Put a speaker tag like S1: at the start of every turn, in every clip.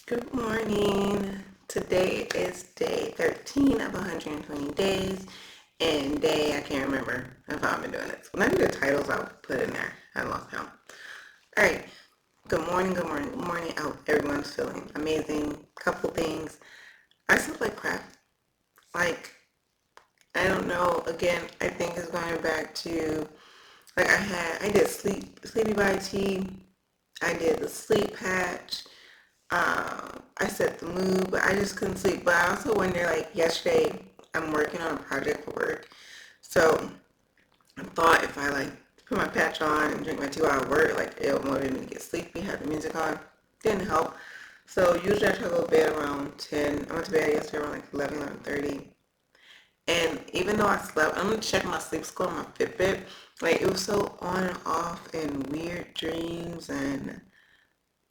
S1: Good morning. Today is day 13 of 120 days. And I can't remember if I've been doing this. When I do the titles, I'll put in there. I lost count. Alright. Good morning, good morning, good morning. I hope everyone's feeling amazing. Couple things. I sleep like crap. Like, I don't know. Again, I think it's going back to, I did Sleepy by Tea. I did the sleep patch. I set the mood, but I just couldn't sleep. But I also wonder, like yesterday, I'm working on a project for work. So I thought if I put my patch on and drink my 2 hour work, it'll motivate me to get sleepy, have the music on. Didn't help. So usually I try to go to bed around 10. I went to bed yesterday around 11:30. And even though I slept, I'm gonna check my sleep score on my Fitbit. It was so on and off and weird dreams, and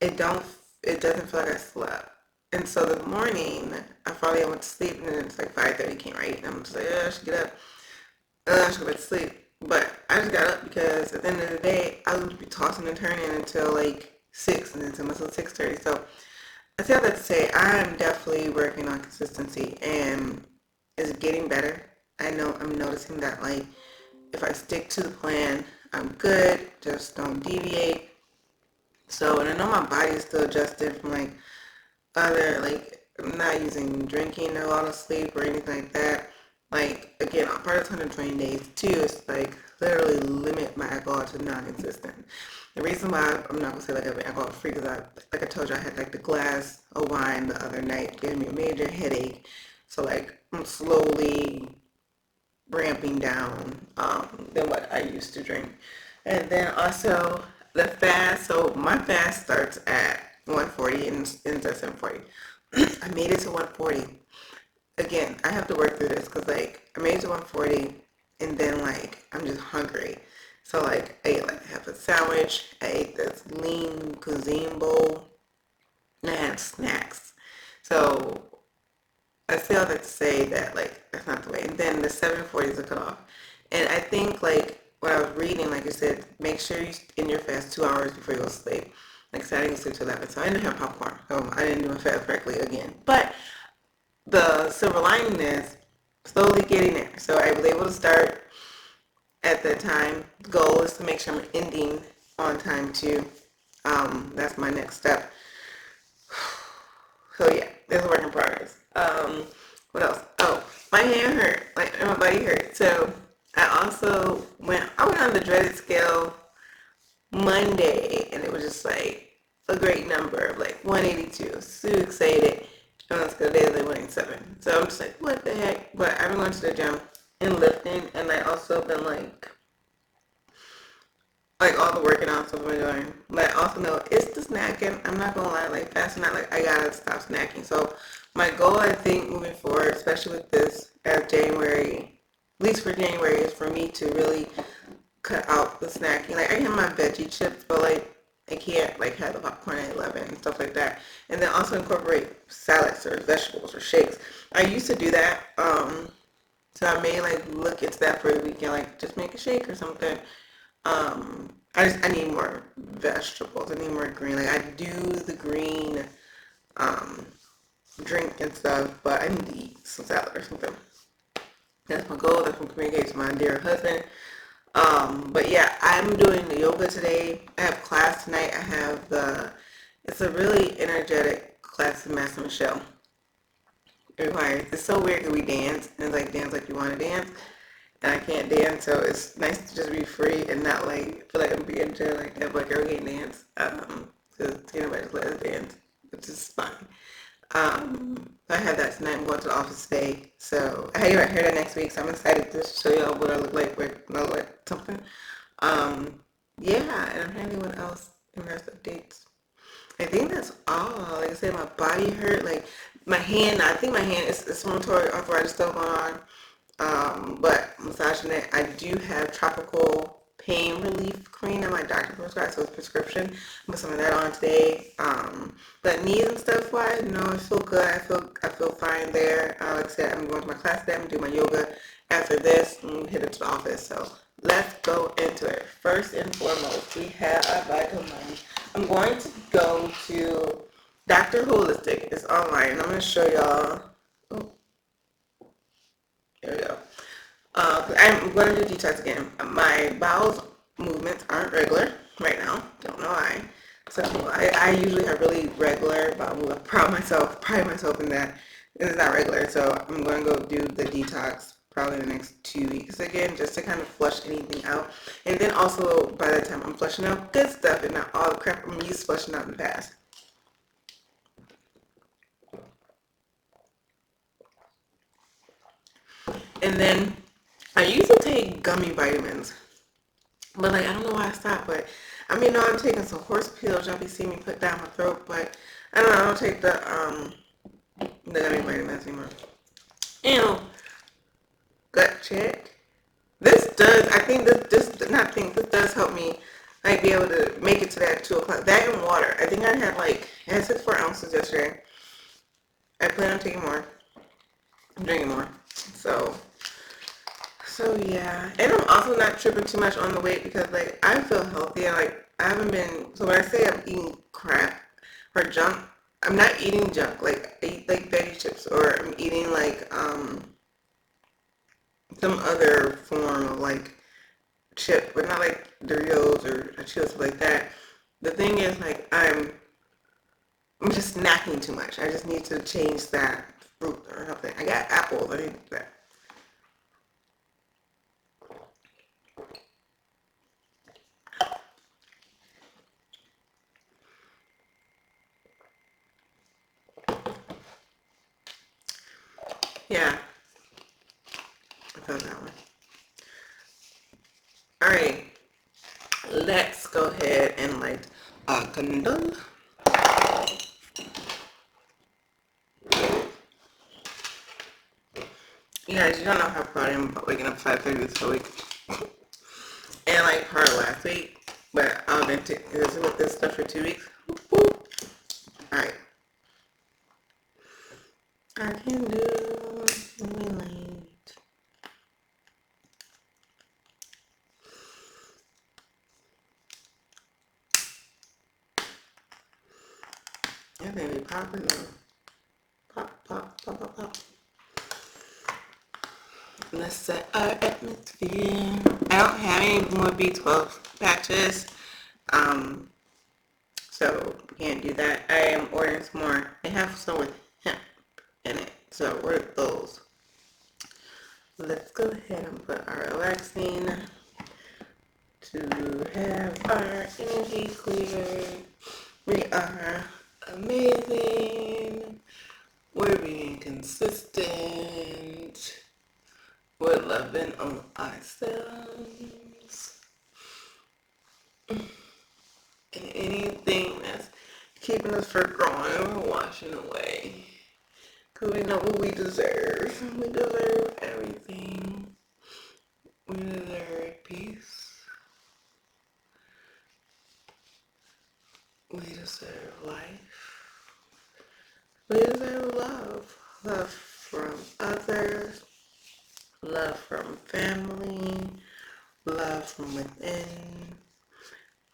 S1: it don't it doesn't feel like I slept. And so this morning I finally went to sleep, and then it's 5:30 came, right? And I'm just like, I should get up. I should go back to sleep. But I just got up because at the end of the day I was going to be tossing and turning until 6, and then until 6:30. So I say all that to say I'm definitely working on consistency, and it's getting better. I know I'm noticing that if I stick to the plan, I'm good. Just don't deviate. So, and I know my body is still adjusted from other, I'm not using drinking a lot of sleep or anything like that. Again, part of 120 days too is literally limit my alcohol to non-existent. The reason why I'm not gonna say I'm alcohol free, because I told you, I had the glass of wine the other night, gave me a major headache. So I'm slowly ramping down than what I used to drink. And then also the fast. So my fast starts at 1:40 and ends at 7:40. I made it to 1:40. Again, I have to work through this because I made it to 1:40, and then I'm just hungry. So I ate half a sandwich. I ate this lean cuisine bowl, and I had snacks. So I say all that to say that that's not the way. And then the 7:40 is a cutoff. And I think what I was reading, like you said, make sure you in your fast 2 hours before you go to sleep. Like I said, I didn't go to sleep till 11, so I didn't have popcorn. So I didn't do my fast correctly again. But the silver lining is slowly getting there. So I was able to start at that time. The goal is to make sure I'm ending on time too. That's my next step. So yeah, it's a work in progress. What else? Oh, my hand hurt, and my body hurt. So I went on the dreaded scale Monday, and it was just a great number of 182. So excited. And let's go today, 187. So I'm just what the heck? But I've been going to the gym and lifting, and I also been all the working out stuff I'm doing. But I also know it's the snacking. I'm not gonna lie, fasting out, I gotta stop snacking. So my goal, I think, moving forward, especially with this as January, at least for January, is for me to really cut out the snacking. I have my veggie chips, but I can't have the popcorn at 11 and stuff like that. And then also incorporate salads or vegetables or shakes. I used to do that. So I may look into that for the weekend, just make a shake or something. I need more vegetables. I need more green. I do the green drink and stuff, but I need to eat some salad or something. That's my goal. That's what communicates to my dear husband. But yeah, I'm doing the yoga today. I have class tonight. It's a really energetic class with Master Michelle. It's so weird because we dance, and it's dance like you want to dance. And I can't dance, so it's nice to just be free and not feel like I'm being jail like that. But girl can't dance, because nobody just let us dance, which is fine. I have that tonight. I'm going to the office today, so I hear that next week. So I'm excited to show y'all what I look like when I look like something. Yeah, and I'm trying to think what else in the rest updates. I think that's all. Like I said, my body hurt. My hand. I think my hand is rheumatoid arthritis still going on. But massaging it, I do have tropical pain relief cream that my doctor prescribed, so it's prescription. I'm put some of that on today. But knees and stuff wise, I feel good. I feel fine there. Like I said, I'm going to my class today. I'm gonna do my yoga after this and head into the office. So let's go into it. First and foremost, we have our vital mind. I'm going to go to Dr. Holistic is online. I'm going to show y'all. Oh, there we go. I'm going to do detox again. My bowels movements aren't regular right now. Don't know why. So I usually have really regular bowel movements. Pride myself in that it's not regular. So I'm going to go do the detox probably the next 2 weeks again, just to kind of flush anything out. And then also by the time I'm flushing out good stuff and not all the crap I'm used to flushing out in the past. And then I used to take gummy vitamins, but like I don't know why I stopped. But I mean, no, I'm taking some horse pills. Y'all be seeing me put down my throat, but I don't know. I don't take the gummy vitamins anymore. Ew. Gut check. This does. I think this not think this does help me like be able to make it to that 2 o'clock. That and water. I think I had 4 ounces yesterday. I plan on taking more. I'm drinking more. So yeah, and I'm also not tripping too much on the weight because like I feel healthy and like I haven't been. So when I say I'm eating crap or junk, I'm not eating junk. Like I eat like veggie chips or I'm eating like some other form of like chip, but not like Doritos or chips like that. The thing is like I'm just snacking too much. I just need to change that fruit or something. I got apples. I need that. Yeah, I felt that one. All right, let's go ahead and light a candle. You guys, you don't know how proud I am about waking up 5:30 this week and like part of last week, but I've been with this stuff for 2 weeks. All right, I can do late. That baby popping though. Pop, pop, pop, pop, pop. Let's set our atmosphere. I don't have any more B12 patches, so can't do that. I am ordering some more. They have some with hemp in it, so order those. Let's go ahead and put our relaxing to have our energy cleared. We are amazing. We're being consistent. We're loving on ourselves. And anything that's keeping us from growing, we're washing away. Because we know what we deserve. We deserve everything. We deserve peace. We deserve life. We deserve love. Love from others. Love from family. Love from within.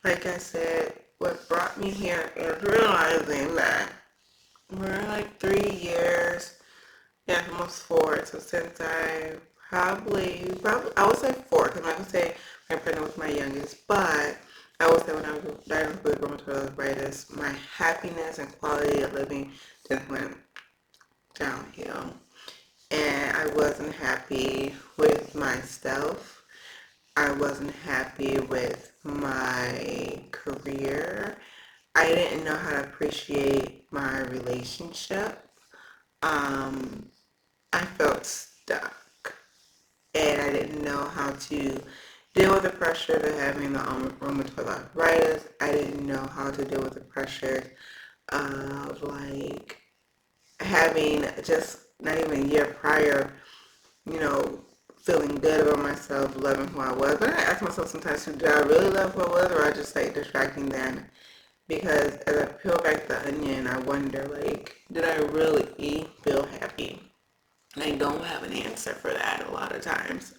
S1: Like I said, what brought me here is realizing that we're like 3 years, yeah, almost 4. So since I probably, I would say 4, because I'm not going to say I'm pregnant with my youngest, but I would say when I was diagnosed with rheumatoid arthritis, my happiness and quality of living just went downhill. And I wasn't happy with myself. I wasn't happy with my career. I didn't know how to appreciate my relationship. Um, I felt stuck, and I didn't know how to deal with the pressure of having the rheumatoid arthritis. I didn't know how to deal with the pressure of like having just not even a year prior, you know, feeling good about myself, loving who I was. But I ask myself sometimes, did I really love who I was, or I just like distracting them? Because as I peel back the onion, I wonder, like, did I really feel happy? And I don't have an answer for that a lot of times.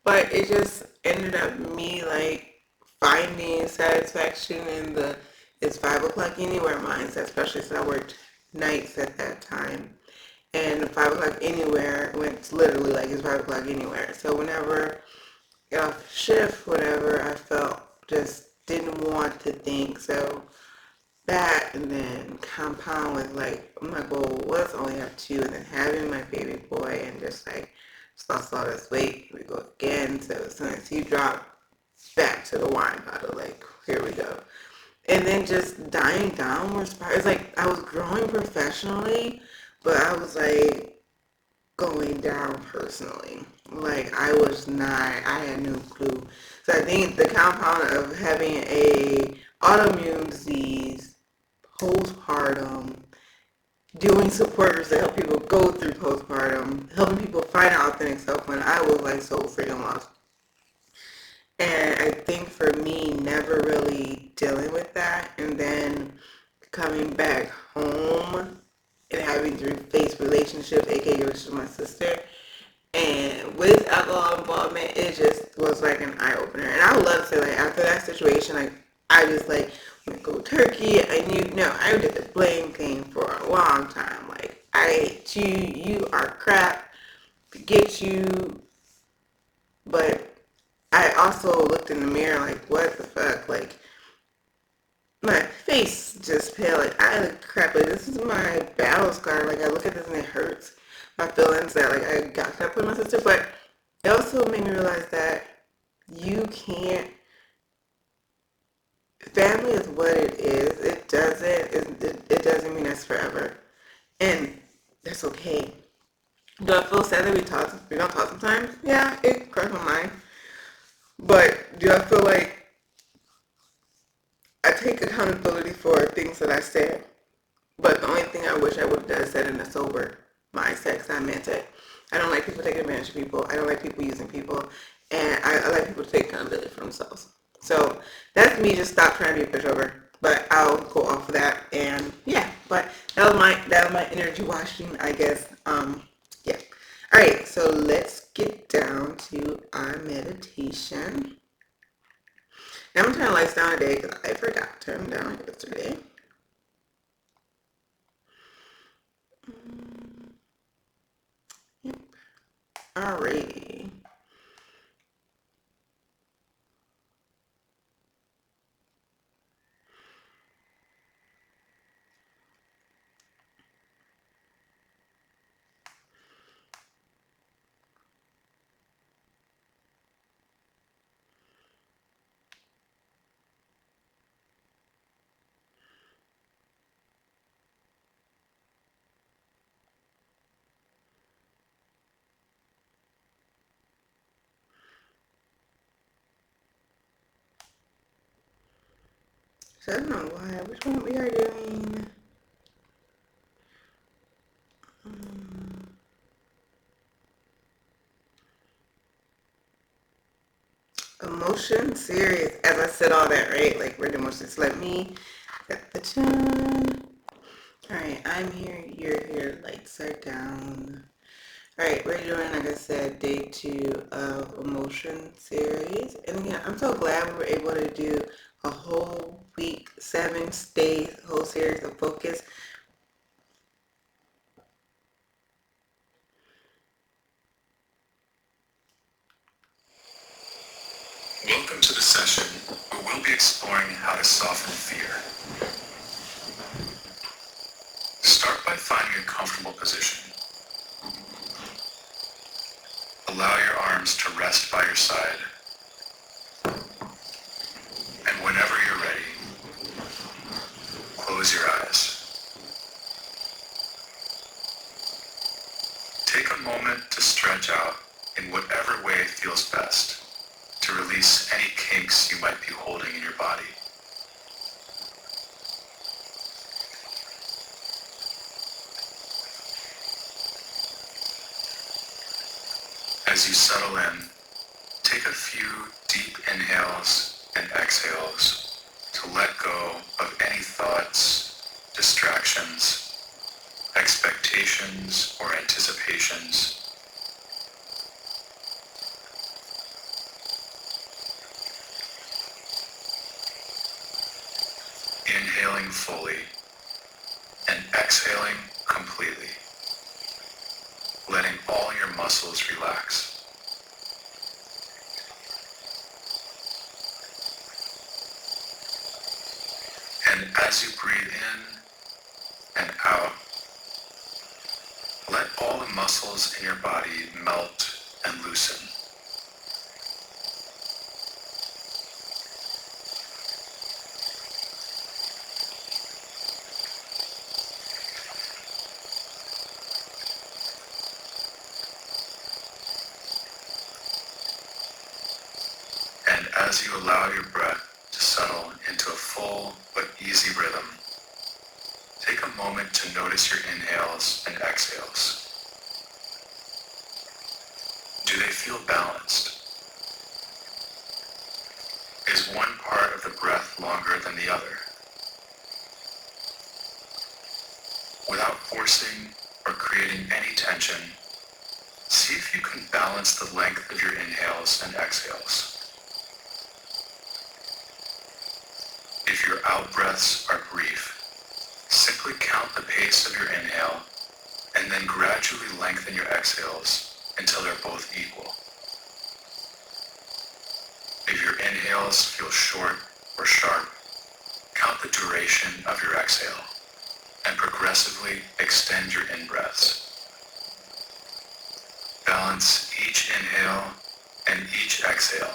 S1: But it just ended up me, like, finding satisfaction in the is 5 o'clock anywhere mindset, especially since I worked nights at that time. And 5 o'clock anywhere went literally like it's 5 o'clock anywhere. So whenever I got off shift, whatever, I felt just didn't want to think. So that, and then compound with like my goal was only have two, and then having my baby boy, and just like lost all this weight. Here we go again. So as soon as he dropped, back to the wine bottle. Like here we go. And then just dying down was part. It's like I was growing professionally, but I was like going down personally. Like I was not. I had no clue. So I think the compound of having a autoimmune disease, postpartum, doing support groups to help people go through postpartum, helping people find out authentic self when I was like so freaking lost. And I think for me, never really dealing with that, and then coming back home and having to face relationships, aka relationships with my sister, and with alcohol involvement, it just was like an eye opener. And I would love to say, like, after that situation, like, I just like went cold turkey. I knew, no, I did the blame thing for a long time. Like, I hate you, you are crap, forget you. But I also looked in the mirror, like, what the fuck? Like, my face just pale. Like, I look crap. Like, this is my battle scar. Like, I look at this and it hurts my feelings that, like, I got that with my sister. But it also made me realize that you can't, family is what it is. It doesn't mean that's forever. And that's okay. Do I feel sad that we don't talk sometimes? Yeah, it cracks my mind. But do I feel like I take accountability for things that I said? But the only thing I wish I would have done is said in a sober mindset, because I meant it. I don't like people taking advantage of people. I don't like people using people. And I like people to take accountability for themselves. So that's me. Just stop trying to be a pushover. But I'll go off of that. And yeah, but that was my energy washing, I guess. Yeah. All right. So let's get down to our meditation. Now I'm turning lights down today because I forgot to turn them down yesterday. Yep. Alrighty. So I don't know why. Which one we are doing? Emotion series. As I said all that, right? Like we're the emotions. Let me set the tune. Alright, I'm here, you're here, lights are down. Alright, we're doing, like I said, day 2 of emotion series. And again, I'm so glad we were able to do a whole week, 7 days, whole series of focus.
S2: Welcome to the session where we'll be exploring how to soften fear. Start by finding a comfortable position. Allow your arms to rest by your side. And whenever you're ready, close your eyes. Take a moment to stretch out in whatever way feels best to release any kinks you might be holding in your body. As you settle in, take a few deep inhales and exhales to let go of any thoughts, distractions, expectations, or anticipations. Inhale. fully and exhaling completely, letting all your muscles relax. And as you breathe in and out, let all the muscles in your body melt and loosen. And as you allow your breath to settle into a full but easy rhythm, take a moment to notice your inhales and exhales. Do they feel balanced? Is one part of the breath longer than the other? Without forcing or creating any tension, see if you can balance the length of your inhales and exhales. If your out-breaths are brief, simply count the pace of your inhale and then gradually lengthen your exhales until they're both equal. If your inhales feel short or sharp, count the duration of your exhale and progressively extend your in-breaths. Balance each inhale and each exhale.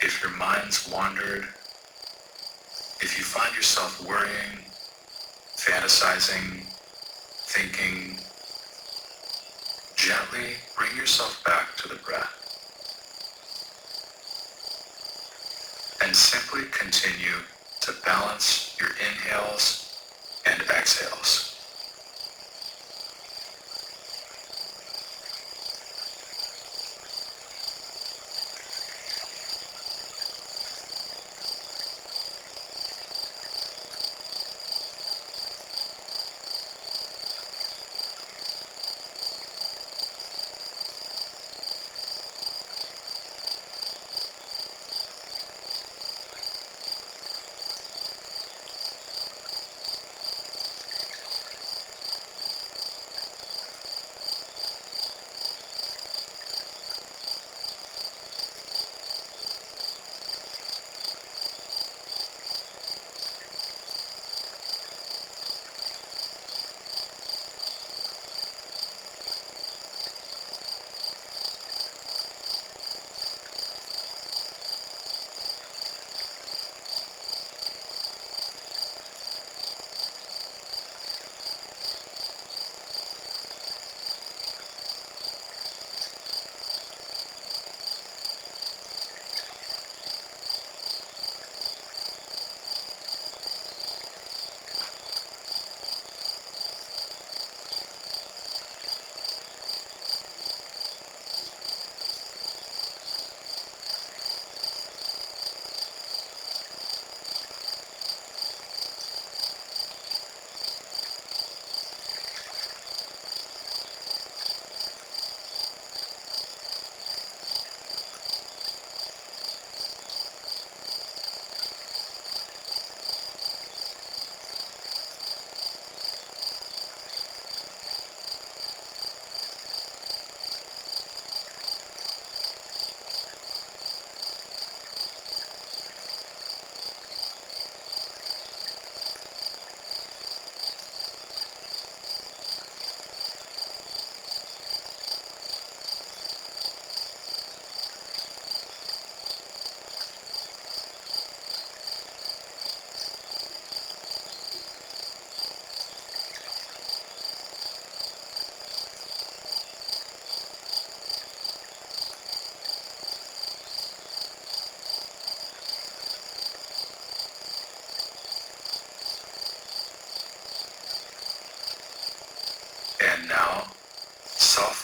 S2: If your mind's wandered, if you find yourself worrying, fantasizing, thinking, gently bring yourself back to the breath and simply continue to balance your inhales and exhales.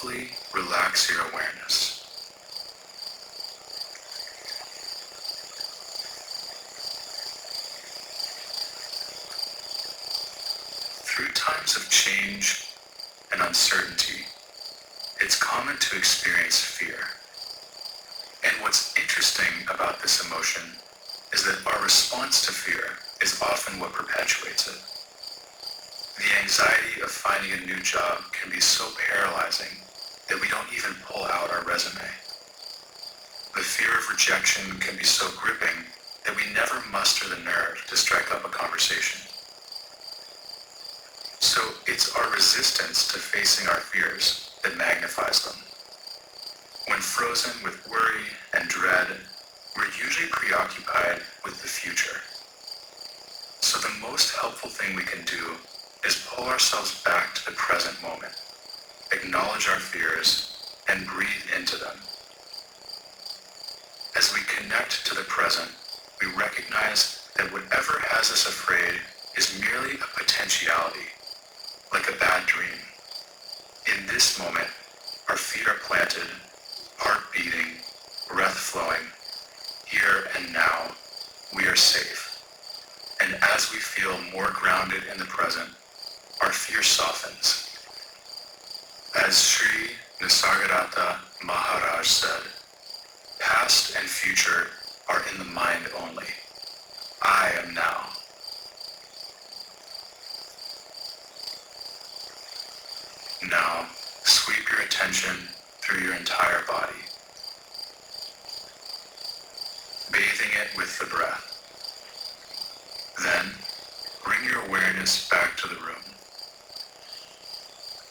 S2: softly relax your awareness. Through times of change and uncertainty, it's common to experience fear. And what's interesting about this emotion is that our response to fear is often what perpetuates it. The anxiety of finding a new job can be so paralyzing that we don't even pull out our resume. The fear of rejection can be so gripping that we never muster the nerve to strike up a conversation. So it's our resistance to facing our fears that magnifies them. When frozen with worry and dread, we're usually preoccupied with the future. So the most helpful thing we can do is pull ourselves back to the present moment, acknowledge our fears, and breathe into them. As we connect to the present, we recognize that whatever has us afraid is merely a potentiality, like a bad dream. In this moment, our feet are planted, heart beating, breath flowing. Here and now, we are safe. And as we feel more grounded in the present, our fear softens. As Sri Nisargadatta Maharaj said, past and future are in the mind only. I am now. Now, sweep your attention through your entire body, bathing it with the breath. Then, bring your awareness back to the room.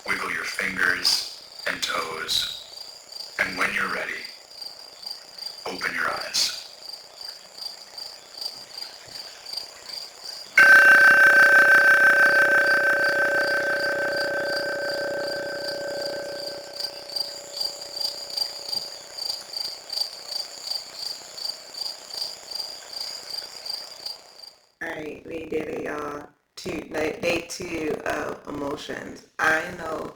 S2: Wiggle your fingers and toes, and when you're ready, open your eyes.
S1: Alright, we did it, y'all. Day 2 of emotions. I know,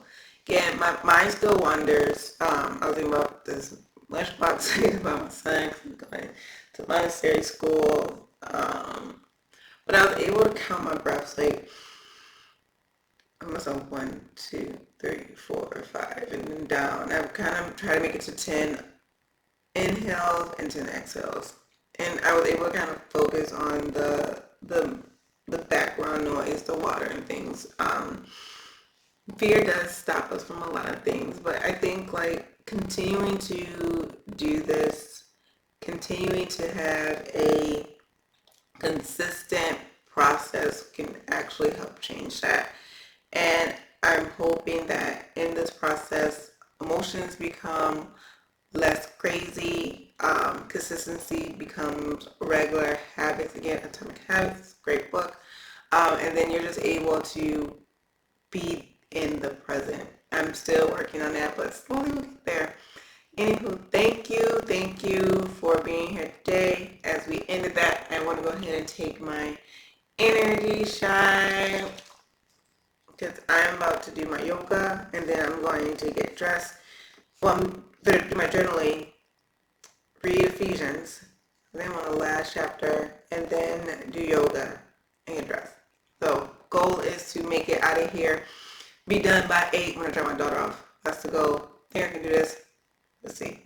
S1: again, my mind still wanders. I was thinking about this lunchbox thing about my son going to monastery school. But I was able to count my breaths, like, I must have 1, 2, 3, 4, 5, and then down. I've kind of tried to make it to 10 inhales and 10 exhales. And I was able to kind of focus on the background noise, the water and things. Fear does stop us from a lot of things, but I think like continuing to do this, continuing to have a consistent process can actually help change that. And I'm hoping that in this process, emotions become less crazy, consistency becomes regular habits. Again, Atomic Habits, great book. And then you're just able to be in the present. I'm still working on that, but slowly we'll get there. Anywho, thank you for being here today. As we ended that, I want to go ahead and take my energy shot because I'm about to do my yoga and then I'm going to get dressed. Well, I'm going to do my journaling, read Ephesians, then on the last chapter, and then do yoga and get dressed. So, goal is to make it out of here, be done by 8 when I drop my daughter off. That's the goal. Think I can do this? Let's see.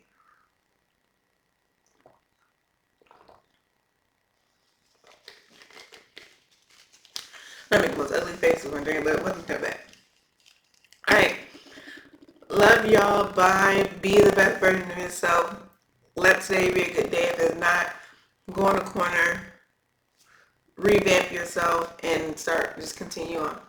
S1: I make the most ugly faces when drinking, but it wasn't that bad. Alright. Love y'all. Bye. Be the best version of yourself. Let today be a good day. If it's not, go in a corner, revamp yourself, and just continue on.